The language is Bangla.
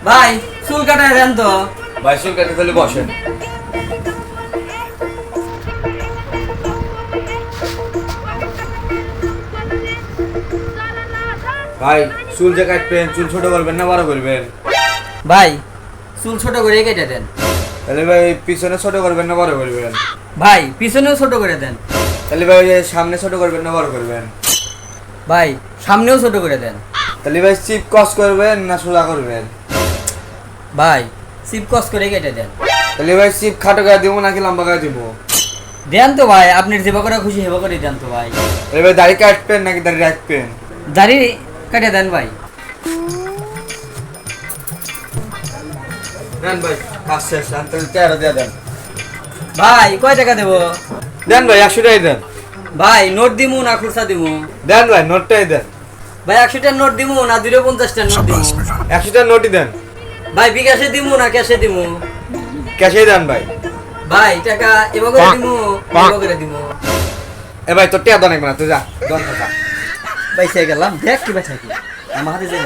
ভাই চুল কাটায় দেন তো। ভাই চুল কাটতে তাহলে বসেন। ভাই চুল যে কাটবেন চুল ছোট করবেন না বড় করবেন? ভাই চুল ছোট করে কেটে দেন। তাহলে ভাই পিছনে ছোট করবেন না বড় করবেন? ভাই পিছনেও ছোট করে দেন। তাহলে ভাই সামনে ছোট করবেন না বড় করবেন? ভাই সামনেও ছোট করে দেন। তাহলে ভাই চিপ কস করবেন না সোজা করবেন? ভাই সিপ কস করে কেটে দেন। তাহলে ভাই চিপ খাটো করে দিব নাকি লম্বা করে দিব? দেন তো ভাই, আপনার যেবা করে খুশি হেবা করে দেন তো ভাই। তাহলে ভাই দাড়ি কাটবেন নাকি দাড়ি রাখবেন? দাড়ি কেটে দেন ভাই। দেন ভাই কাজ শেষ, তাহলে 13 দিয়ে দেন। ভাই কয় টাকা দেবো? দেন ভাই 100 টাকাই দেন। ভাই নোট দিমু না খুচরা দিমু? দেন ভাই নোটটাই দেন। ভাই 100টার নোট দিমু না 250টার নোট দিমু? 100 টাকার নোটই দেন। ভাই বিকাশে দিমু না ক্যাশে দিমু? ক্যাশেই দেন ভাই। ভাই টাকা এবা করে দিমু এবা করে দিমু? এ ভাই তোর টাকা দাও না তুই যা দন যা। ভাই সে গেলাম দেখ কি বাছা কি আমার হাতে যাই